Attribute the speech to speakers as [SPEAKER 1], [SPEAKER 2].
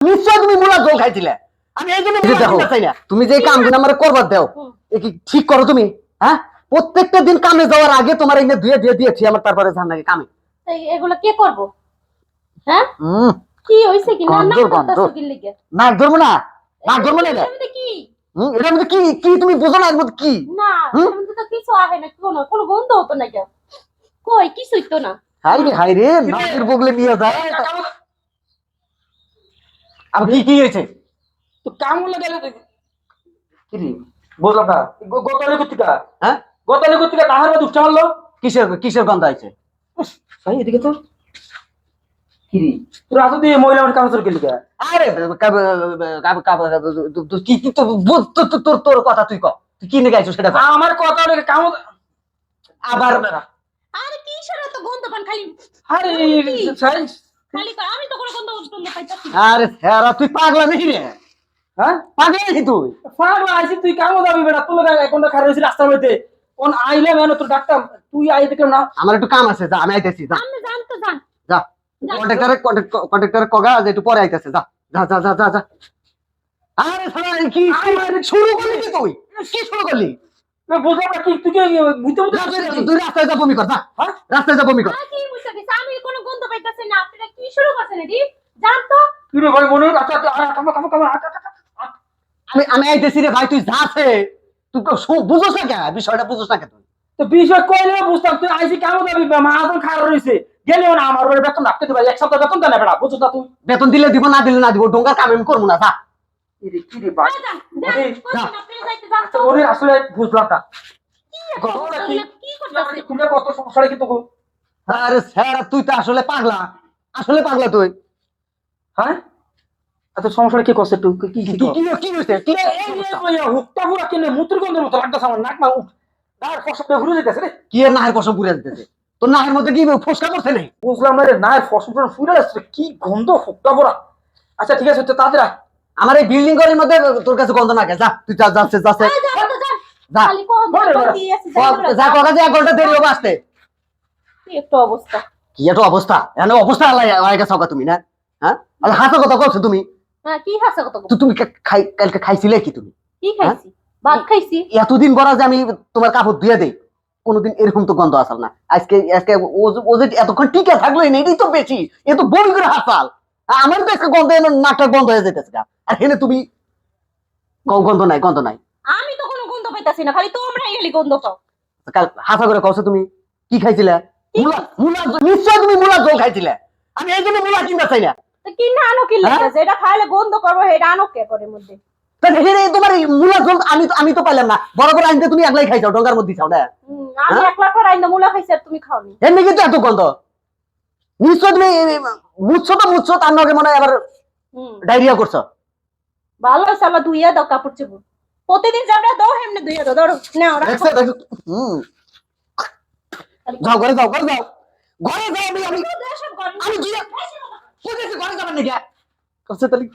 [SPEAKER 1] নিশ্চয় তুমি মুলা জল খাইছিলে। আমি এই জন্য দেখো তুমি যে কামগুলো আমার করবার দাও কি ঠিক করো তুমি? হ্যাঁ, প্রত্যেকটা দিন কামে যাওয়ার আগে তোমার এনে ধুয়ে দিয়ে দিয়েছি আমার, তারপরে যান নাকি কামে।
[SPEAKER 2] এগুলো কে করব? হ্যাঁ কি হইছে কি? না না করতেছ কি লিগে?
[SPEAKER 1] নাক ধরবো না, নাক ধরবো না। এটা
[SPEAKER 2] কি
[SPEAKER 1] এটার মধ্যে কি কি তুমি বুঝো না? এর মধ্যে কি?
[SPEAKER 2] না এর মধ্যে তো কিছু আহে না, কোনো গন্ধ হতো না কেউ। কই কিছুই তো না।
[SPEAKER 1] হাই রে নাকের বগলে নিয়ে যায়। আর কি কি হয়েছে?
[SPEAKER 3] তো কামগুলো গেলে কি রে বুঝলাম না। গতলে কর্তিকা,
[SPEAKER 1] হ্যাঁ
[SPEAKER 3] গতলে কর্তিকা তাহার মধ্যে উঠতে পারলো।
[SPEAKER 1] কিসের কিসের গন্ধ আছে?
[SPEAKER 3] ভাই এদিকে তো কি রে তোর আতো দিয়ে মহিলা মানুষ কাম শুরু করলি কে?
[SPEAKER 1] আরে কি কি তোর তোর কথা তুই ক, তুই কি নিয়ে গাইছো সেটা
[SPEAKER 3] আমার কথা কাম
[SPEAKER 1] আবার।
[SPEAKER 2] আরে কি সারা তো গন্ধ পান খালি।
[SPEAKER 3] আরে সাইন্স
[SPEAKER 2] খালি আমি তো কোনো গন্ধ পাইতাছি।
[SPEAKER 1] আরে স্যারা তুই পাগলা নাকি রে?
[SPEAKER 3] হ্যাঁ
[SPEAKER 1] পাগলা নাকি তুই?
[SPEAKER 3] ফাড় আইছি তুই কাম যাবি বেটা, তোর লাগা এখন খারাপ হইছিস রাস্তার মধ্যে। কোন আইলে মানে তোর ডাক্তার তুই আই দেখলাম না।
[SPEAKER 1] আমার একটু কাম আছে, যা আমি আইতেছি। যা
[SPEAKER 2] আমি জানতো জান
[SPEAKER 1] যা কন্ট্রাক্টরে কগা যে একটু পরে আইতেছে। যা যা যা যা যা যা। আরে শালা কি শুরু করলি কি তুই? কি শুরু করলি?
[SPEAKER 3] বুঝলাম না কি তুই কি বুঝতে
[SPEAKER 1] তুই রাস্তায় যা বমি কর। যা
[SPEAKER 3] হ্যাঁ
[SPEAKER 1] রাস্তায় যা বমি কর।
[SPEAKER 2] কি বুঝতে দিছ? আমি কোনো গন্ধ পাইতাছি না। আপনারা কি শুরু করছেন এডি? জানতো
[SPEAKER 3] কি রে ভাই মনে আচ্ছা কাম
[SPEAKER 1] আমি আমি আইতেছি রে ভাই, তুই যাচ্ছে তুই বুঝোস না কেন? বিষয়টা বুঝোস না কেন?
[SPEAKER 3] তো বিষয় কইলে বুঝতাম তুই আইছি কেন যাবি মাহাজন খারাপ রইছে গেলেও না আমার বাড়ি বেতন রাখতে দিবা, এক সপ্তাহ বেতন দেয় না বেটা, বুঝছ না তুই?
[SPEAKER 1] বেতন দিলে দিব, না দিলে না দিব, ডোঙ্গার কাম আমি করবো না। যা
[SPEAKER 3] কি রে ভাই
[SPEAKER 2] জান আপনারা যাইতে জানতো।
[SPEAKER 3] মনে আসলে বুঝলাম না
[SPEAKER 2] কি করতেছ?
[SPEAKER 3] তুমি কত সমস্যা কিন্তু।
[SPEAKER 1] আরে স্যার তুই তো আসলে পাগলা, আসলে পাগলা তুই।
[SPEAKER 3] হ্যাঁ এত সমস্যা কি করছে তুই? কি কি
[SPEAKER 1] কি কি হইছে? কি
[SPEAKER 3] হুকটা পুরা কিনে মূত্র গন্ধের মতো লাগতেছে আমার, নাক মা আর ফসল ঘুরে যেতেছে রে।
[SPEAKER 1] কি এর নাহের পশম পুড়ে দিতেছে? তোর নাহের মধ্যে কি ফসকা পড়ছে নেই?
[SPEAKER 3] বুঝলাম না রে, না ফসল ফুলে যাচ্ছে, কি গন্ধ হুকটা পুরা। আচ্ছা ঠিক আছে তাড়াতাড়ি
[SPEAKER 1] আমার এই বিল্ডিং ঘরের মধ্যে তোর কাছে গন্ধ না গে। যা তুই যা যাচ্ছে যাচ্ছে
[SPEAKER 2] জানতো জান
[SPEAKER 1] যা
[SPEAKER 2] খালি কোন দিয়েছে
[SPEAKER 1] যা ককা যে 1 ঘন্টা দেরি হবে আসতে।
[SPEAKER 2] কি একটা অবস্থা।
[SPEAKER 1] কি একটা অবস্থা? এনে অবস্থা আলাই গেছো তুমি না? হ্যাঁ আর হাসা কথা বলছো তুমি।
[SPEAKER 2] হ্যাঁ কি হাসা কথা?
[SPEAKER 1] তুমি কালকে খাইছিলে কি তুমি?
[SPEAKER 2] কি খাইছি? ভাত খাইছি।
[SPEAKER 1] এতদিন পর যে আমি তোমার কাপড় ধুয়ে দেই, কোনোদিন এরকম তো গন্ধ আসল না। আজকে আজকে ও যে এতক্ষণ টিকে থাকলো এটাই তো বেশি। এ তো বই করে হাসাল। আমার তো একটা গন্ধ নাকটা বন্ধ হয়ে যেতেছে। আর হেনে তুমি গন্ধ নাই, গন্ধ নাই।
[SPEAKER 2] আমি তো কোনো গন্ধ পাইতাছি না, খালি তোমরাই খালি গন্ধ পাও।
[SPEAKER 1] কাল হাসা করে কওছো তুমি কি খাইছিলে? মুলা মুলা নিশ্চয় তুমি মুলা জল খাইছিলে। আমি এই জন্য মুলা কিনতে চাই না।
[SPEAKER 2] তো কি না আনো কি লাগে? যেটা খাইলে গন্ধ করবো সেটা আনো কে করে মধ্যে?
[SPEAKER 1] তোমার মুলা জল আমি তো পাইলাম না। বড় করে আনতে তুমি একলাই খাইছো, ডঙ্গার মধ্যে খাও না।
[SPEAKER 2] আমি একলা করে আইন্দা মুলা খাইছি আর তুমি খাওনি।
[SPEAKER 1] এমনি কিন্তু এত গন্ধ। নিশ্চয় তুমি মুচ্ছো তার নগে মনে হয় আবার ডায়রিয়া করছো।
[SPEAKER 2] ভালো হয়েছে আবার ধুইয়া দাও কাপড় চোপড়। প্রতিদিন যাবো দাও এমনি ধুইয়া দাও। ধরো নাও রাখো।
[SPEAKER 1] যাও ঘরে যাও, ঘরে যাও, ঘরে যাও। আমি
[SPEAKER 2] দেশে ঘর
[SPEAKER 1] আমি ঘরে যাবেন নাকি? তাহলে